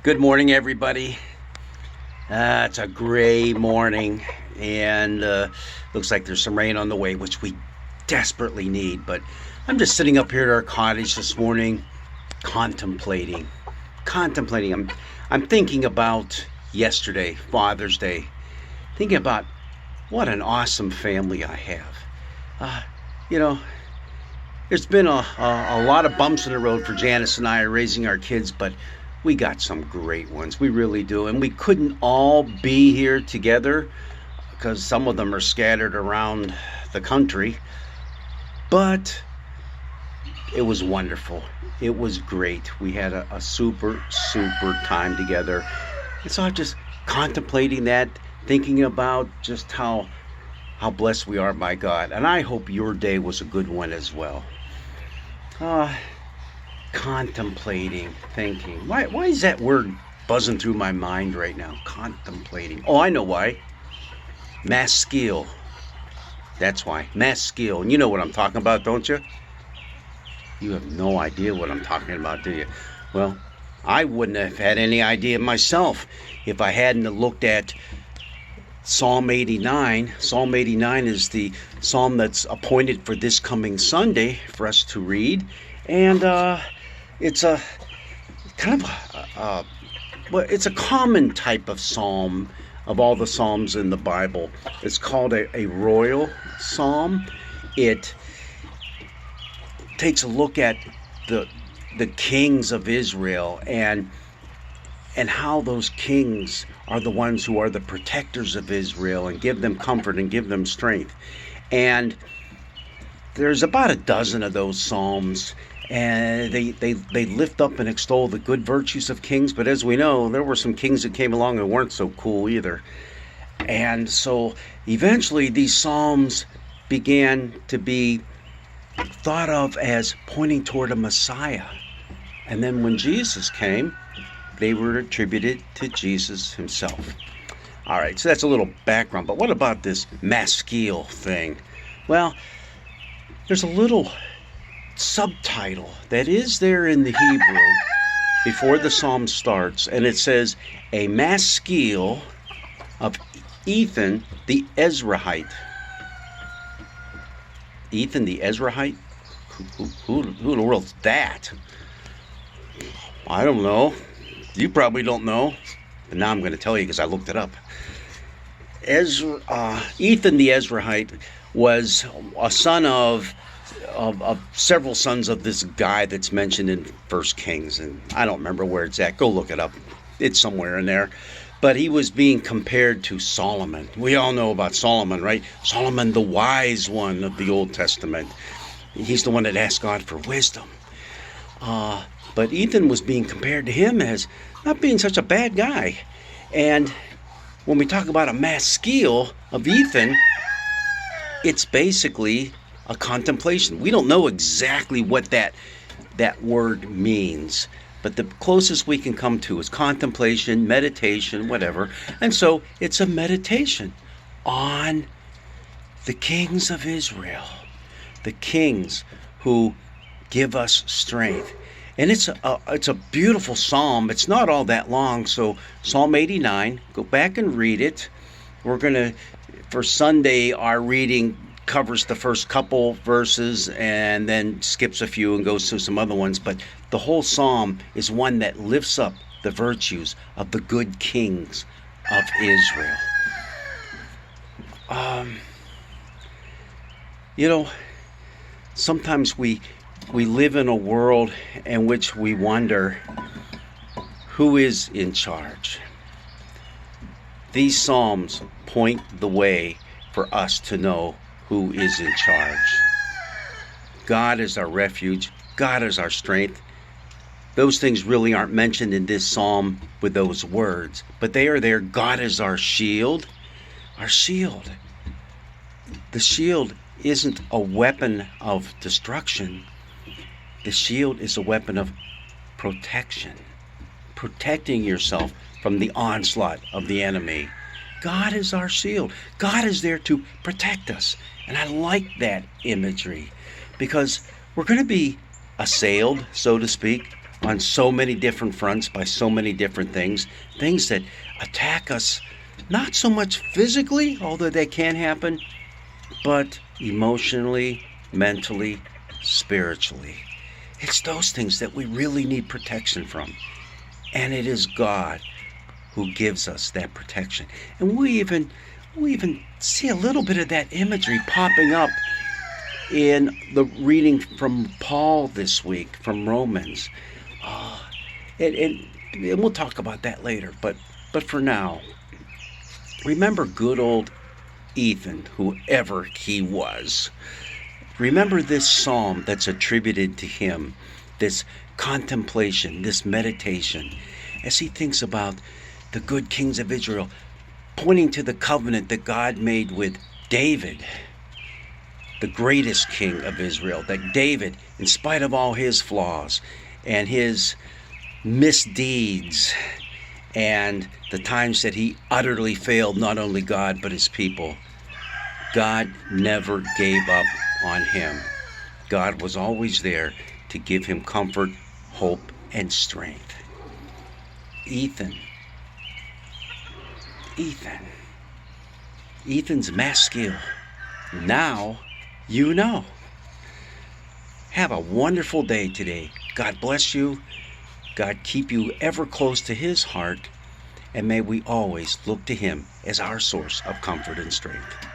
Good morning, everybody. It's a gray morning, and looks like there's some rain on the way, which we desperately need. But I'm just sitting up here at our cottage this morning, contemplating. I'm thinking about yesterday, Father's Day. Thinking about what an awesome family I have. Uh, you know, there's been a lot of bumps in the road for Janice and I raising our kids, but we got some great ones. We really do. And we couldn't all be here together because some of them are scattered around the country. But it was wonderful. It was great. We had a super time together. And so I'm just contemplating that, thinking about just how blessed we are by God. And I hope your day was a good one as well. Contemplating, thinking. Why is that word buzzing through my mind right now? Contemplating. Oh, I know why. Maskil. That's why. Maskil. And you know what I'm talking about, don't you? You have no idea what I'm talking about, do you? Well, I wouldn't have had any idea myself if I hadn't looked at Psalm 89. Psalm 89 is the psalm that's appointed for this coming Sunday for us to read. And it's a kind of it's a common type of psalm of all the psalms in the Bible. It's called a royal psalm. It takes a look at the kings of Israel and how those kings are the ones who are the protectors of Israel and give them comfort and give them strength. And there's about a dozen of those psalms, and they lift up and extol the good virtues of kings. But as we know, there were some kings that came along and weren't so cool either. And so eventually these psalms began to be thought of as pointing toward a Messiah. And then when Jesus came, they were attributed to Jesus himself. All right, so that's a little background. But what about this maskil thing? Well, there's a little subtitle that is there in the Hebrew before the psalm starts, and it says, a maskil of Ethan the Ezrahite. Ethan the Ezrahite? Who in the world's that? I don't know. You probably don't know. But now I'm going to tell you because I looked it up. Ethan the Ezrahite was a son of several sons of this guy that's mentioned in First Kings, and I don't remember where it's at. Go look it up. It's somewhere in there. But he was being compared to Solomon. We all know about Solomon, right? Solomon, the wise one of the Old Testament. He's the one that asked God for wisdom. But Ethan was being compared to him as not being such a bad guy. And when we talk about a maskil of Ethan, it's basically a contemplation. We don't know exactly what that word means, but the closest we can come to is contemplation, meditation, whatever. And so it's a meditation on the kings of Israel, the kings who give us strength. And it's a beautiful psalm. It's not all that long. So Psalm 89, go back and read it. We're going to, for Sunday, our reading covers the first couple verses and then skips a few and goes through some other ones. But the whole psalm is one that lifts up the virtues of the good kings of Israel. Sometimes we live in a world in which we wonder who is in charge. These psalms point the way for us to know who is in charge. God is our refuge. God is our strength. Those things really aren't mentioned in this psalm with those words, but they are there. God is our shield. Our shield. The shield isn't a weapon of destruction. The shield is a weapon of protection. Protecting yourself from the onslaught of the enemy. God is our shield. God is there to protect us. And I like that imagery because we're going to be assailed, so to speak, on so many different fronts by so many different things, things that attack us not so much physically, although they can happen, but emotionally, mentally, spiritually. It's those things that we really need protection from. And it is God who gives us that protection. And we even see a little bit of that imagery popping up in the reading from Paul this week from Romans. Uh, and we'll talk about that later. But for now, remember good old Ethan, whoever he was. Remember this psalm that's attributed to him, this contemplation, this meditation, as he thinks about the good kings of Israel, pointing to the covenant that God made with David, the greatest king of Israel, that David, in spite of all his flaws and his misdeeds and the times that he utterly failed not only God but his people, God never gave up on him. God was always there to give him comfort, hope, and strength. Ethan's masculine. Now you know. Have a wonderful day today. God bless you. God keep you ever close to his heart. And may we always look to him as our source of comfort and strength.